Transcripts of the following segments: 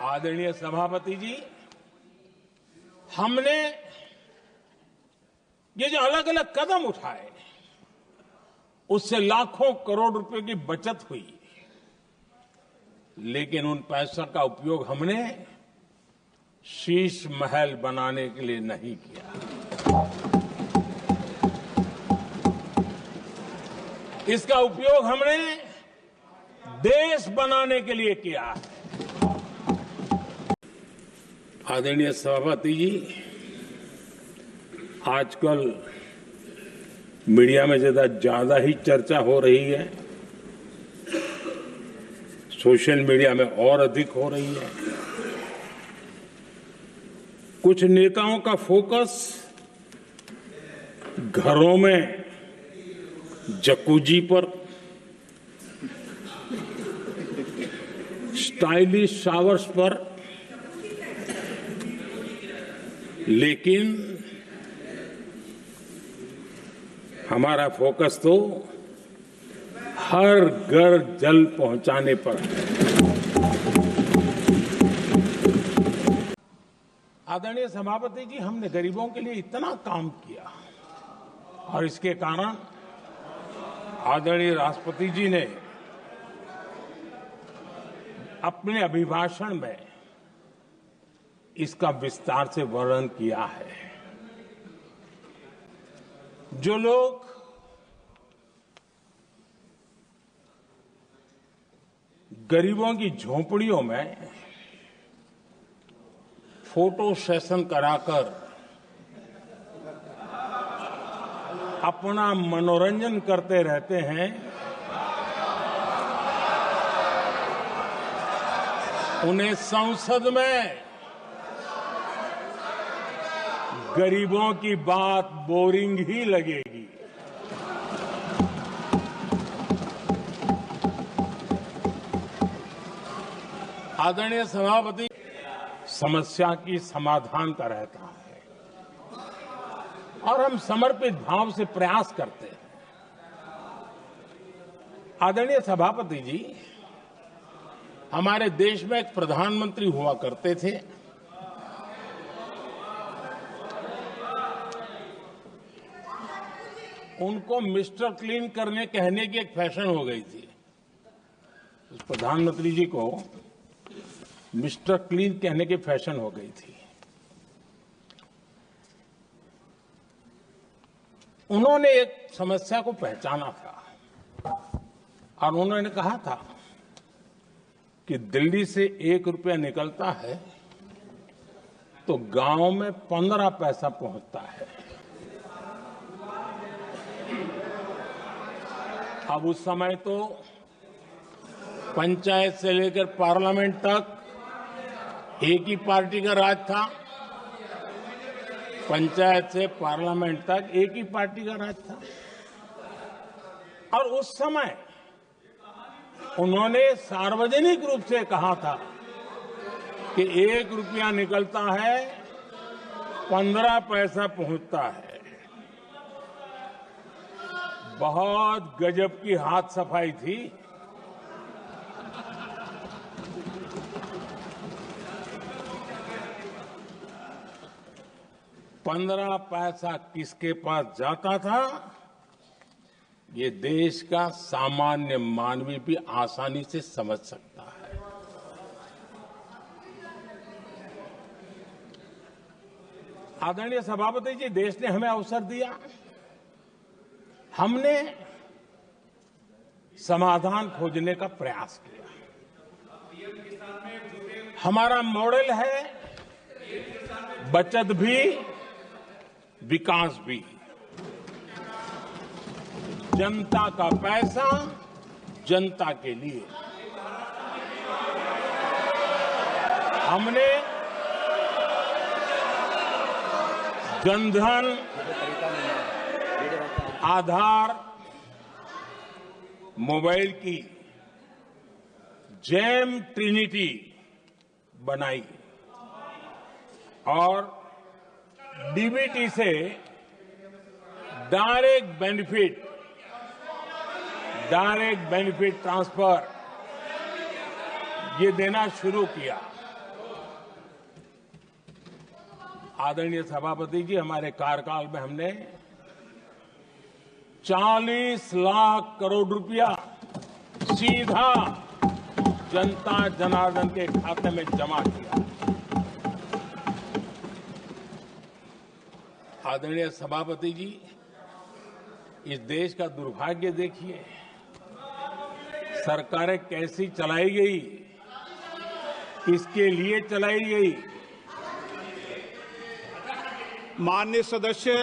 आदरणीय सभापति जी, हमने ये जो अलग अलग कदम उठाए उससे लाखों करोड़ रुपए की बचत हुई, लेकिन उन पैसों का उपयोग हमने शीश महल बनाने के लिए नहीं किया। इसका उपयोग हमने देश बनाने के लिए किया है। आदरणीय सभापति जी, आजकल मीडिया में ज्यादा ही चर्चा हो रही है, सोशल मीडिया में और अधिक हो रही है। कुछ नेताओं का फोकस घरों में जकूजी पर, स्टाइलिश शावर्स पर, लेकिन हमारा फोकस तो हर घर जल पहुंचाने पर है। आदरणीय सभापति जी, हमने गरीबों के लिए इतना काम किया और इसके कारण आदरणीय राष्ट्रपति जी ने अपने अभिभाषण में इसका विस्तार से वर्णन किया है। जो लोग गरीबों की झोपड़ियों में फोटो सेशन कराकर अपना मनोरंजन करते रहते हैं, उन्हें संसद में गरीबों की बात बोरिंग ही लगेगी। आदरणीय सभापति, समस्या की समाधान का रहता है और हम समर्पित भाव से प्रयास करते हैं। आदरणीय सभापति जी, हमारे देश में एक प्रधानमंत्री हुआ करते थे, उनको मिस्टर क्लीन करने कहने की एक फैशन हो गई थी। उस प्रधानमंत्री जी को मिस्टर क्लीन कहने की फैशन हो गई थी। उन्होंने एक समस्या को पहचाना था और उन्होंने कहा था कि दिल्ली से 1 रुपया निकलता है तो गांव में 15 पैसा पहुंचता है। अब उस समय तो पंचायत से लेकर पार्लियामेंट तक एक ही पार्टी का राज था। पंचायत से पार्लियामेंट तक एक ही पार्टी का राज था और उस समय उन्होंने सार्वजनिक रूप से कहा था कि 1 रुपया निकलता है, 15 पैसा पहुंचता है। बहुत गजब की हाथ सफाई थी। पंद्रह पैसा किसके पास जाता था, ये देश का सामान्य मानवी भी आसानी से समझ सकता है। आदरणीय सभापति जी, देश ने हमें अवसर दिया, हमने समाधान खोजने का प्रयास किया। हमारा मॉडल है बचत भी विकास भी। जनता का पैसा जनता के लिए। हमने जनधन, आधार, मोबाइल की जेम ट्रिनिटी बनाई और डीबीटी से डायरेक्ट बेनिफिट ट्रांसफर ये देना शुरू किया। आदरणीय सभापति जी, हमारे कार्यकाल में हमने 40 लाख करोड़ रुपया सीधा जनता जनार्दन के खाते में जमा किया। आदरणीय सभापति जी, इस देश का दुर्भाग्य देखिए, सरकारें कैसी चलाई गई, किसके लिए चलाई गई। माननीय सदस्य,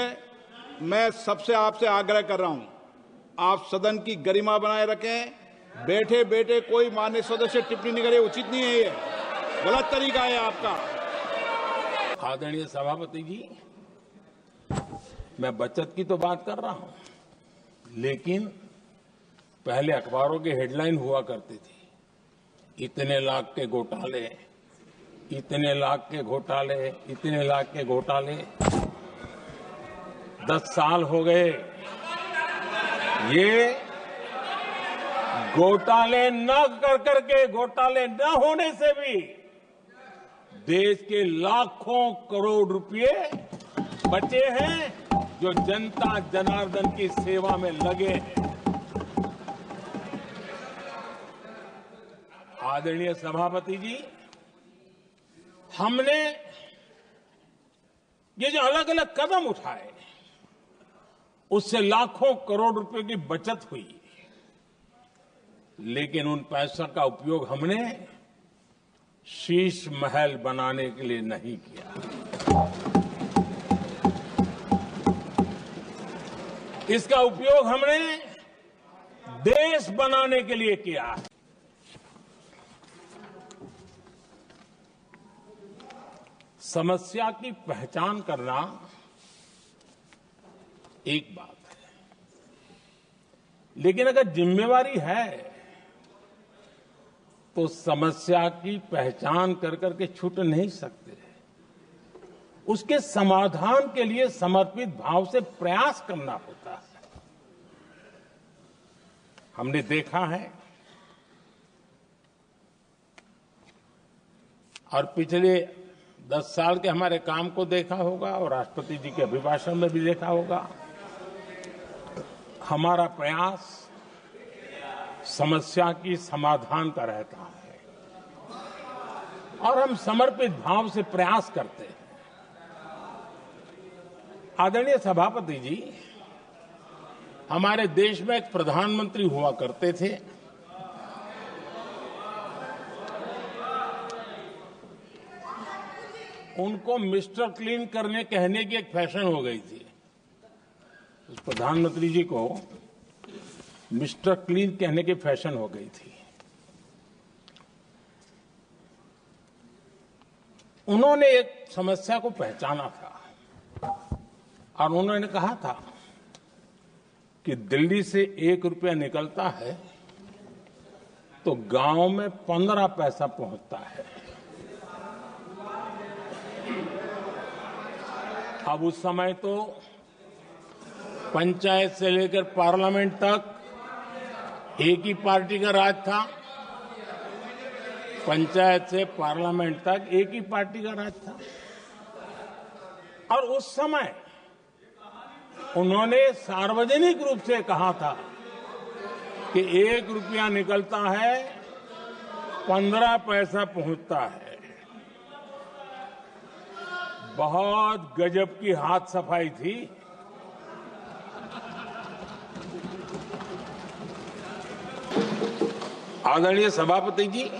मैं सबसे आपसे आग्रह कर रहा हूं, आप सदन की गरिमा बनाए रखें। बैठे बैठे कोई माननीय सदस्य टिप्पणी नहीं करे, उचित नहीं है, ये गलत तरीका है आपका। आदरणीय सभापति जी, मैं बचत की तो बात कर रहा हूं, लेकिन पहले अखबारों की हेडलाइन हुआ करती थी, इतने लाख के घोटाले, इतने लाख के घोटाले, इतने लाख के घोटाले। 10 साल हो गए, ये घोटाले न कर करके, घोटाले न होने से भी देश के लाखों करोड़ रुपए बचे हैं, जो जनता जनार्दन की सेवा में लगे हैं। आदरणीय सभापति जी, हमने ये जो अलग अलग कदम उठाए, उससे लाखों करोड़ रुपए की बचत हुई, लेकिन उन पैसों का उपयोग हमने शीश महल बनाने के लिए नहीं किया। इसका उपयोग हमने देश बनाने के लिए किया है। समस्या की पहचान करना एक बात है, लेकिन अगर जिम्मेवारी है तो समस्या की पहचान कर करके छूट नहीं सकते। उसके समाधान के लिए समर्पित भाव से प्रयास करना होता है। हमने देखा है और पिछले 10 साल के हमारे काम को देखा होगा और राष्ट्रपति जी के अभिभाषण में भी देखा होगा, हमारा प्रयास समस्या की समाधान का रहता है और हम समर्पित भाव से प्रयास करते हैं। आदरणीय सभापति जी, हमारे देश में एक प्रधानमंत्री हुआ करते थे, उनको मिस्टर क्लीन करने कहने की एक फैशन हो गई थी। उस प्रधानमंत्री जी को मिस्टर क्लीन कहने की फैशन हो गई थी। उन्होंने एक समस्या को पहचाना था और उन्होंने कहा था कि दिल्ली से 1 रुपया निकलता है तो गांव में 15 पैसा पहुंचता है। अब उस समय तो पंचायत से लेकर पार्लियामेंट तक एक ही पार्टी का राज था। पंचायत से पार्लियामेंट तक एक ही पार्टी का राज था और उस समय उन्होंने सार्वजनिक रूप से कहा था कि 1 रुपया निकलता है, 15 पैसा पहुंचता है। बहुत गजब की हाथ सफाई थी। आदरणीय सभापति जी,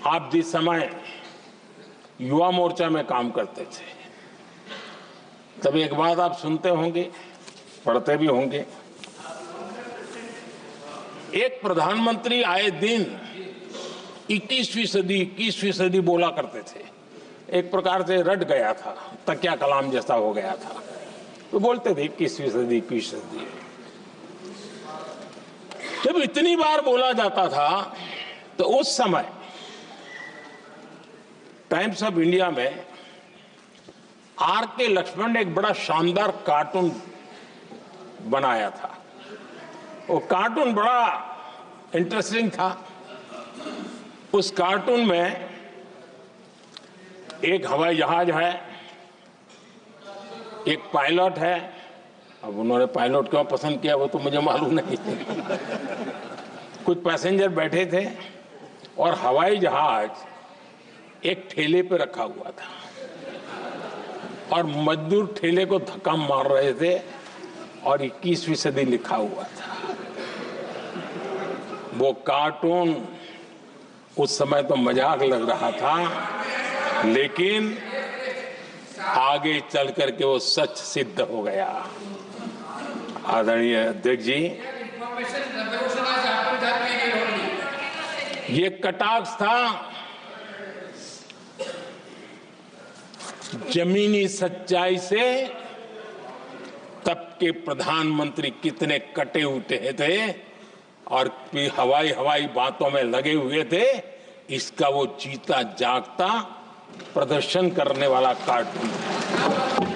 आप जिस समय युवा मोर्चा में काम करते थे, तब एक बात आप सुनते होंगे, पढ़ते भी होंगे। एक प्रधानमंत्री आए दिन 21वीं सदी बोला करते थे। एक प्रकार से रट गया था, तकिया कलाम जैसा हो गया था, तो बोलते थे 21वीं सदी। जब इतनी बार बोला जाता था तो उस समय टाइम्स ऑफ इंडिया में R.K. लक्ष्मण ने एक बड़ा शानदार कार्टून बनाया था। वो कार्टून बड़ा इंटरेस्टिंग था। उस कार्टून में एक हवाई जहाज है, एक पायलट है। अब उन्होंने पायलट क्यों पसंद किया वो तो मुझे मालूम नहीं। कुछ पैसेंजर बैठे थे और हवाई जहाज एक ठेले पे रखा हुआ था और मजदूर ठेले को धक्का मार रहे थे और 21वीं सदी लिखा हुआ था। वो कार्टून उस समय तो मजाक लग रहा था, लेकिन आगे चल करके वो सच सिद्ध हो गया। आदरणीय अध्यक्ष जी, ये कटाक्ष था जमीनी सच्चाई से। तब के प्रधानमंत्री कितने कटे उठे थे और हवाई बातों में लगे हुए थे, इसका वो जीता जागता प्रदर्शन करने वाला कार्टून है।